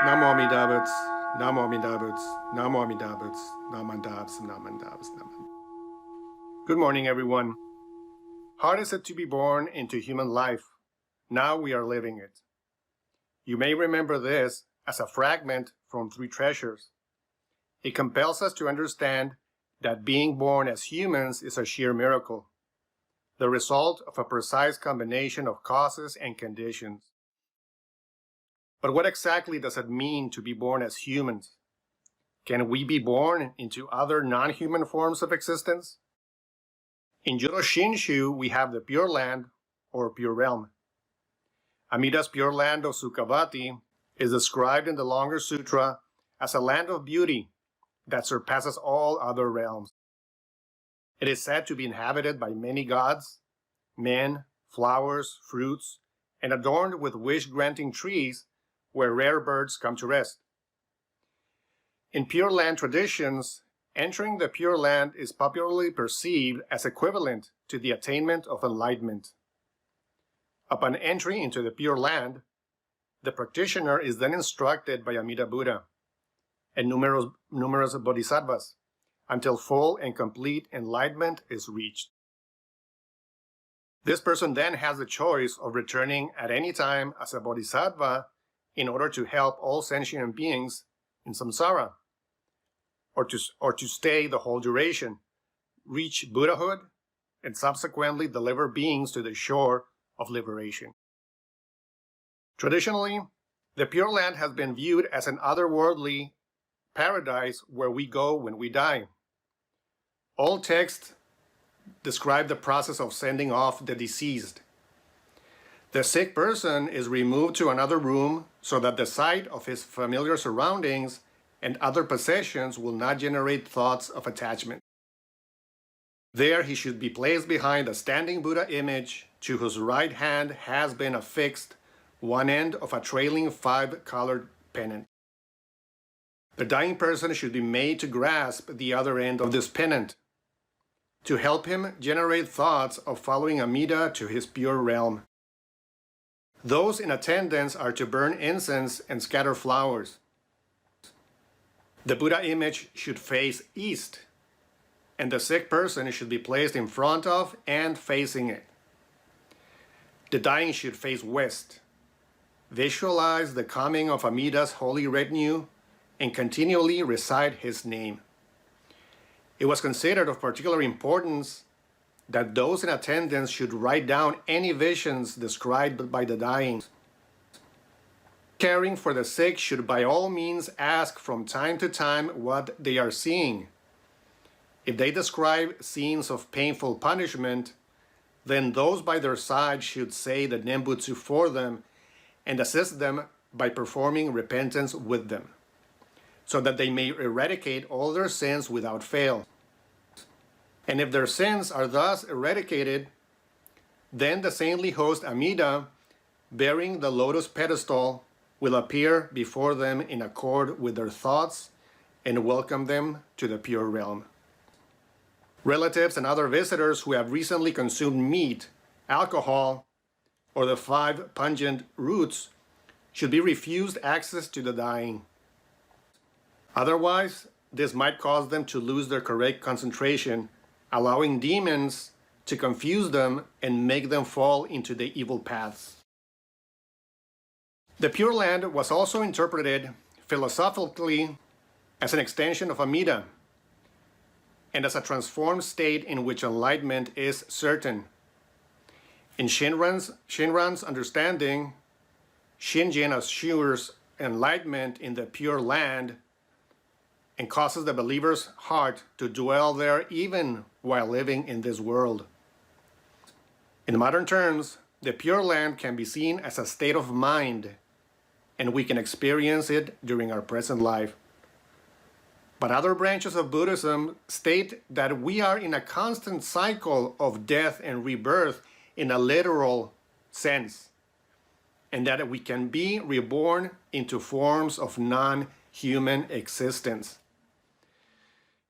Namo Amidabats, Namo Amidabats, Namo Amidabats, Namandabs, Namandabs, Namandabs. Good morning, everyone. Hard is it to be born into human life. Now we are living it. You may remember this as a fragment from Three Treasures. It compels us to understand that being born as humans is a sheer miracle, the result of a precise combination of causes and conditions. But what exactly does it mean to be born as humans? Can we be born into other non-human forms of existence? In Judo Shinshu, we have the Pure Land, or Pure Realm. Amida's Pure Land of Sukhavati is described in the longer sutra as a land of beauty that surpasses all other realms. It is said to be inhabited by many gods, men, flowers, fruits, and adorned with wish-granting trees where rare birds come to rest. In Pure Land traditions, entering the Pure Land is popularly perceived as equivalent to the attainment of enlightenment. Upon entry into the Pure Land, the practitioner is then instructed by Amida Buddha and numerous bodhisattvas until full and complete enlightenment is reached. This person then has the choice of returning at any time as a bodhisattva in order to help all sentient beings in samsara, or to stay the whole duration, reach Buddhahood, and subsequently deliver beings to the shore of liberation. Traditionally, the Pure Land has been viewed as an otherworldly paradise where we go when we die. All texts describe the process of sending off the deceased. The sick person is removed to another room so that the sight of his familiar surroundings and other possessions will not generate thoughts of attachment. There he should be placed behind a standing Buddha image to whose right hand has been affixed one end of a trailing 5-colored pennant. The dying person should be made to grasp the other end of this pennant to help him generate thoughts of following Amida to his pure realm. Those in attendance are to burn incense and scatter flowers. The Buddha image should face east, and the sick person should be placed in front of and facing it. The dying should face west. Visualize the coming of Amida's holy retinue and continually recite his name. It was considered of particular importance that those in attendance should write down any visions described by the dying. Caring for the sick should by all means ask from time to time what they are seeing. If they describe scenes of painful punishment, then those by their side should say the Nembutsu for them and assist them by performing repentance with them, so that they may eradicate all their sins without fail. And if their sins are thus eradicated, then the saintly host Amida, bearing the lotus pedestal, will appear before them in accord with their thoughts and welcome them to the pure realm. Relatives and other visitors who have recently consumed meat, alcohol, or the 5 pungent roots should be refused access to the dying. Otherwise, this might cause them to lose their correct concentration, allowing demons to confuse them and make them fall into the evil paths. The Pure Land was also interpreted philosophically as an extension of Amida and as a transformed state in which enlightenment is certain. In Shinran's understanding, Shinjin assures enlightenment in the Pure Land and causes the believer's heart to dwell there even while living in this world. In modern terms, the Pure Land can be seen as a state of mind, and we can experience it during our present life. But other branches of Buddhism state that we are in a constant cycle of death and rebirth in a literal sense, and that we can be reborn into forms of non-human existence.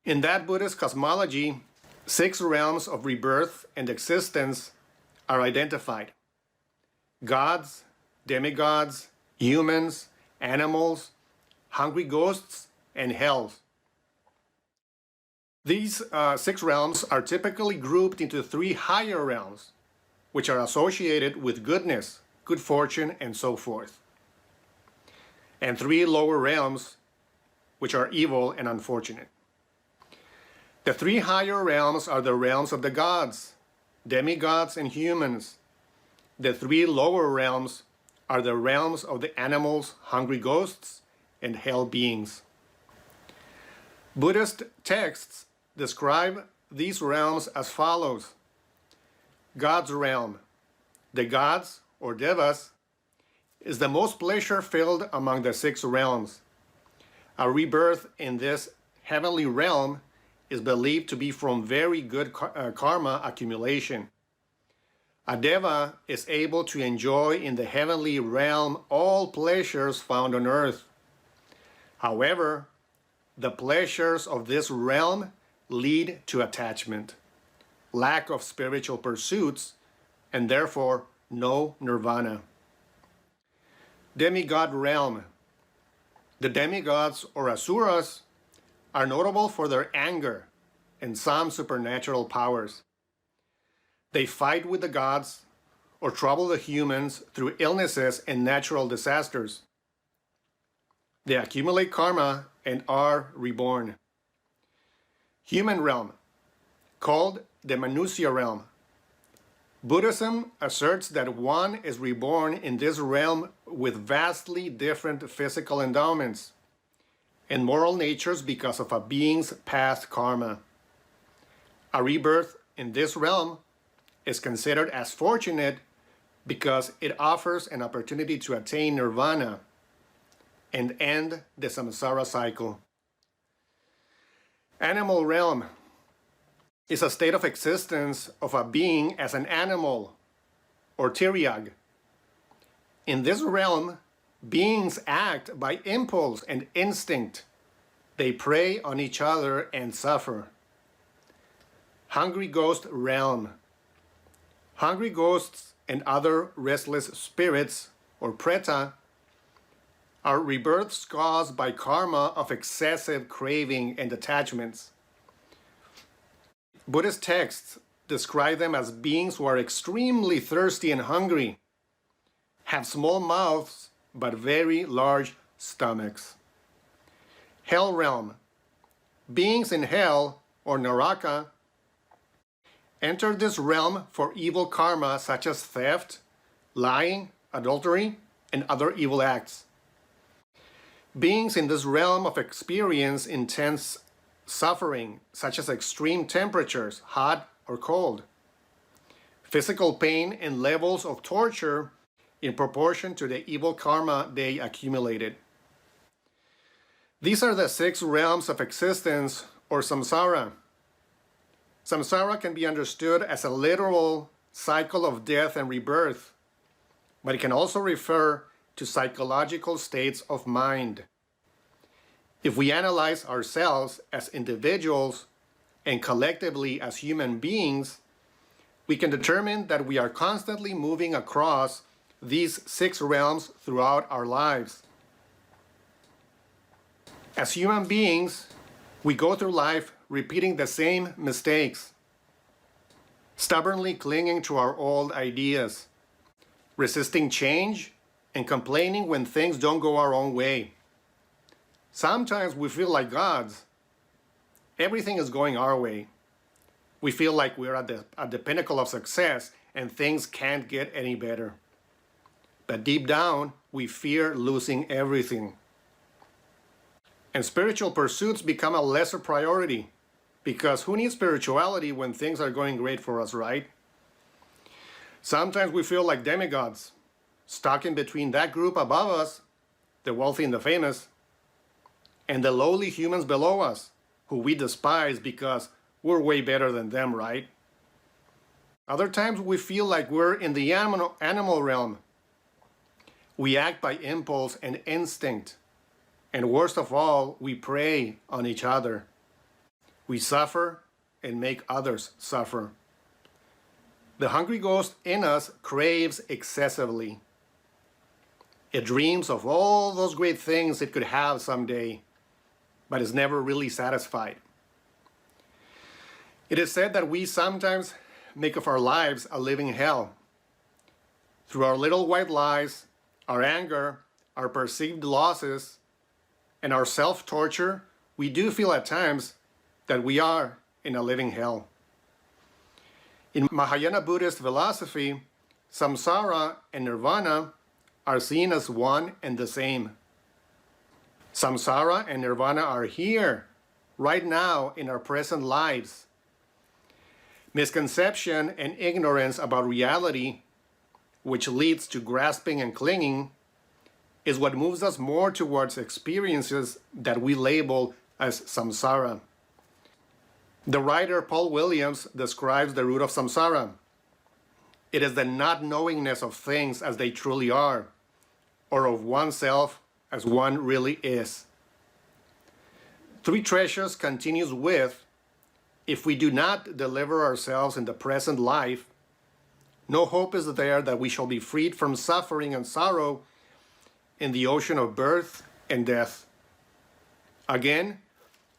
In that Buddhist cosmology, 6 realms of rebirth and existence are identified: gods, demigods, humans, animals, hungry ghosts, and hells. These 6 realms are typically grouped into 3 higher realms, which are associated with goodness, good fortune, and so forth, and 3 lower realms, which are evil and unfortunate. The 3 higher realms are the realms of the gods, demigods, and humans. The 3 lower realms are the realms of the animals, hungry ghosts, and hell beings. Buddhist texts describe these realms as follows. God's realm. The gods, or devas, is the most pleasure-filled among the 6 realms. A rebirth in this heavenly realm is believed to be from very good karma accumulation. A deva is able to enjoy in the heavenly realm all pleasures found on earth. However, the pleasures of this realm lead to attachment, lack of spiritual pursuits, and therefore no nirvana. Demigod realm. The demigods or asuras are notable for their anger and some supernatural powers. They fight with the gods or trouble the humans through illnesses and natural disasters. They accumulate karma and are reborn. Human realm, called the Manusya realm. Buddhism asserts that one is reborn in this realm with vastly different physical endowments and moral natures because of a being's past karma. A rebirth in this realm is considered as fortunate because it offers an opportunity to attain nirvana and end the samsara cycle. Animal realm is a state of existence of a being as an animal, or tiryag. In this realm, beings act by impulse and instinct. They prey on each other and suffer. Hungry ghost realm. Hungry ghosts and other restless spirits, or preta, are rebirths caused by karma of excessive craving and attachments. Buddhist texts describe them as beings who are extremely thirsty and hungry, have small mouths but very large stomachs. Hell realm. Beings in hell, or naraka, enter this realm for evil karma such as theft, lying, adultery, and other evil acts. Beings in this realm of experience intense suffering, such as extreme temperatures, hot or cold, physical pain, and levels of torture in proportion to the evil karma they accumulated. These are the 6 realms of existence, or samsara. Samsara can be understood as a literal cycle of death and rebirth, but it can also refer to psychological states of mind. If we analyze ourselves as individuals and collectively as human beings, we can determine that we are constantly moving across these 6 realms throughout our lives. As human beings, we go through life repeating the same mistakes, stubbornly clinging to our old ideas, resisting change, and complaining when things don't go our own way. Sometimes we feel like gods. Everything is going our way. We feel like we're at the pinnacle of success and things can't get any better. But deep down, we fear losing everything. And spiritual pursuits become a lesser priority, because who needs spirituality when things are going great for us, right? Sometimes we feel like demigods, stuck in between that group above us, the wealthy and the famous, and the lowly humans below us, who we despise because we're way better than them, right? Other times we feel like we're in the animal realm. We act by impulse and instinct. And worst of all, we prey on each other. We suffer and make others suffer. The hungry ghost in us craves excessively. It dreams of all those great things it could have someday, but is never really satisfied. It is said that we sometimes make of our lives a living hell. Through our little white lies, our anger, our perceived losses, and our self-torture, we do feel at times that we are in a living hell. In Mahayana Buddhist philosophy, Samsara and Nirvana are seen as one and the same. Samsara and Nirvana are here, right now, in our present lives. Misconception and ignorance about reality, which leads to grasping and clinging, is what moves us more towards experiences that we label as samsara. The writer Paul Williams describes the root of samsara. It is the not knowingness of things as they truly are, or of oneself as one really is. Three Treasures continues with, if we do not deliver ourselves in the present life, no hope is there that we shall be freed from suffering and sorrow in the ocean of birth and death. Again,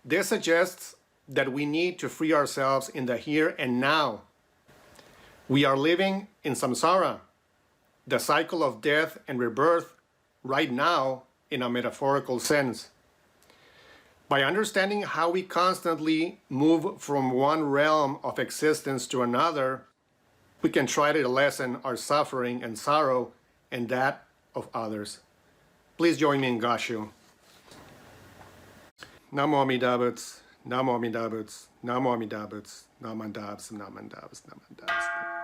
this suggests that we need to free ourselves in the here and now. We are living in samsara, the cycle of death and rebirth, right now in a metaphorical sense. By understanding how we constantly move from one realm of existence to another, we can try to lessen our suffering and sorrow and that of others. Please join me in Gashu. Namo Amida Butsu, Namo Amida Butsu, Namo Amida Butsu, Namandabs, Namandabs, Namandabs.